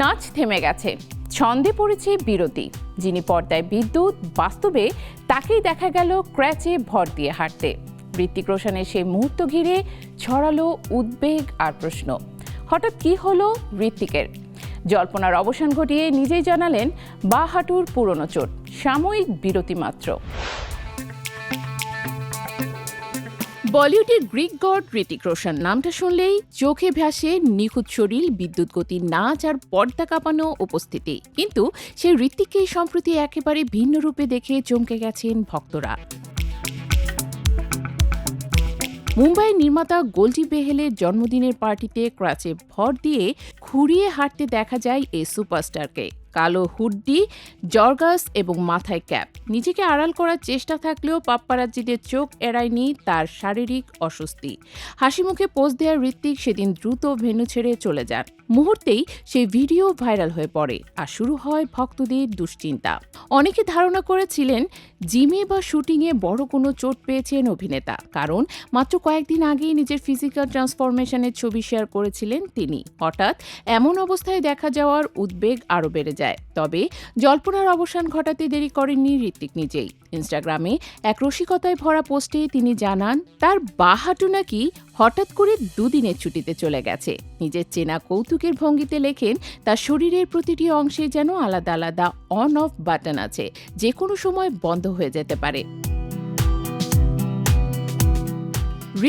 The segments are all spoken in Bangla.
নাচ থেমে গেছে, ছন্দে পড়েছে বিরতি। যিনি পর্দায় বিদ্যুৎ, বাস্তবে তাকেই দেখা গেল ক্র্যাচে ভর দিয়ে হাঁটতে। ঋত্বিক রোশনের সেই মুহূর্ত ঘিরে ছড়ালো উদ্বেগ আর প্রশ্ন। হঠাৎ কি হলো ঋত্বিকের? জল্পনার অবসান ঘটিয়ে নিজেই জানালেন বাঁ হাঁটুর পুরনো চোট, সাময়িক বিরতি মাত্র। বলিউডের গ্রিক গড ঋত্বিক রোশন নামটা শুনলেই চোখে ভাসে নিখুঁত শরীর, বিদ্যুৎ গতি নাচ আর পর্দা কাঁপানো উপস্থিতি। কিন্তু সেই ঋত্বিককেই সম্প্রতি একেবারে ভিন্ন রূপে দেখে চমকে গেছেন ভক্তরা। মুম্বাইয়ের নির্মাতা গোল্ডি বেহেলের জন্মদিনের পার্টিতে ক্রাচে ভর দিয়ে খুঁড়িয়ে হাঁটতে দেখা যায় এই সুপারস্টারকে। কালো হুডি, জর্গাস এবং মাথায় ক্যাপ। নিজেকে আড়াল করার চেষ্টা থাকলেও পাপ্পারাজ্জিদের চোখ এড়ায়নি তার শারীরিক অস্বস্তি। হাসি মুখে পোজ দেওয়া ঋত্বিক সেদিন দ্রুত ভেন্যু ছেড়ে চলে যান। মুহূর্তেই সেই ভিডিও ভাইরাল হয়ে পড়ে আর শুরু হয় ভক্তদের দুশ্চিন্তা। অনেকে ধারণা করেছিলেন জিমে বা শুটিংয়ে বড় কোনো চোট পেয়েছেন অভিনেতা, কারণ মাত্র কয়েকদিন আগেই নিজের ফিজিক্যাল ট্রান্সফরমেশনের ছবি শেয়ার করেছিলেন তিনি। হঠাৎ এমন অবস্থায় দেখা যাওয়ার উদ্বেগ আরও বেড়ে যায়। তবে জল্পনার অবসান ঘটাতে দেরি করেননি ঋত্বিক নিজেই। ইনস্টাগ্রামে এক রসিকতায় ভরা পোস্টে তিনি জানান তার বাঁ হাঁটু নাকি হঠাৎ করে দুদিনের ছুটিতে চলে গেছে। নিজের চেনা কৌতুকের ভঙ্গিতে লেখেন তার শরীরের প্রতিটি অংশে যেন আলাদা আলাদা অন অফ বাটন আছে, যে কোনো সময় বন্ধ হয়ে যেতে পারে।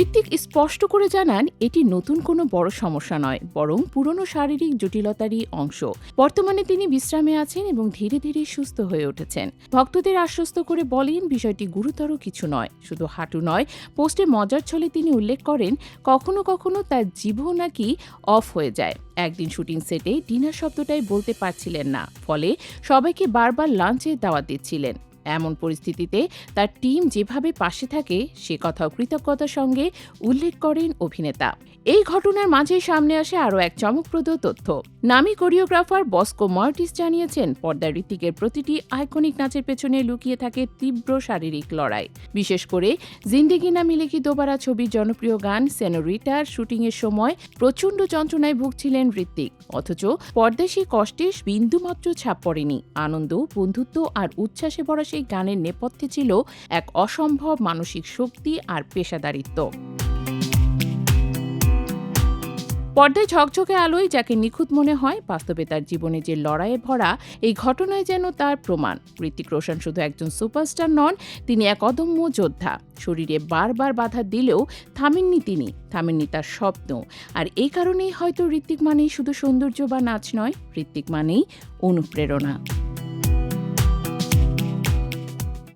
ঋত্বিক স্পষ্ট করে জানান এটি নতুন কোনো বড় সমস্যা নয়, বরং পুরনো শারীরিক জটিলতারই অংশ। বর্তমানে তিনি বিশ্রামে আছেন এবং ধীরে ধীরে সুস্থ হয়ে উঠেছেন। ভক্তদের আশ্বস্ত করে বলেন বিষয়টি গুরুতর কিছু নয়। শুধু হাঁটু নয়, পোস্টে মজার ছলে তিনি উল্লেখ করেন কখনো কখনো তার জিভও নাকি অফ হয়ে যায়। একদিন শুটিং সেটে ডিনার শব্দটাই বলতে পারছিলেন না, ফলে সবাইকে বারবার লাঞ্চে দাওয়াত দিচ্ছিলেন। এমন পরিস্থিতিতে তার টিম যেভাবে পাশে থাকে সে কথাও কৃতজ্ঞতার সঙ্গে উল্লেখ করেন অভিনেতা। এই ঘটনার মাঝেই সামনে আসে আরও এক চমকপ্রদ তথ্য। নামী কোরিওগ্রাফার বস্কো মার্টিস জানিয়েছেন পর্দার ঋত্বিকের প্রতিটি আইকনিক নাচের পেছনে লুকিয়ে থাকে তীব্র শারীরিক লড়াই। বিশেষ করে জিন্দেগি না মিলেগি দোবারা ছবির জনপ্রিয় গান সেনোরিটার শুটিংয়ের সময় প্রচণ্ড যন্ত্রণায় ভুগছিলেন ঋত্বিক, অথচ পর্দায় সেই কষ্টের বিন্দুমাত্র ছাপ পড়েনি। আনন্দ, বন্ধুত্ব আর উচ্ছ্বাসে ভরা সেই গানের নেপথ্যে ছিল এক অসম্ভব মানসিক শক্তি আর পেশাদারিত্ব। পর্দায় ঝকঝকে আলোয় যাকে নিখুঁত মনে হয়, বাস্তবে তার জীবনে যে লড়াইয়ে ভরা, এই ঘটনায় যেন তার প্রমাণ। ঋত্বিক রোশন শুধু একজন সুপারস্টার নন, তিনি এক অদম্য যোদ্ধা। শরীরে বারবার বাধা দিলেও থামেননি তিনি, থামেননি তার স্বপ্ন। আর এই কারণেই হয়তো ঋত্বিক মানেই শুধু সৌন্দর্য বা নাচ নয়, ঋত্বিক মানেই অনুপ্রেরণা।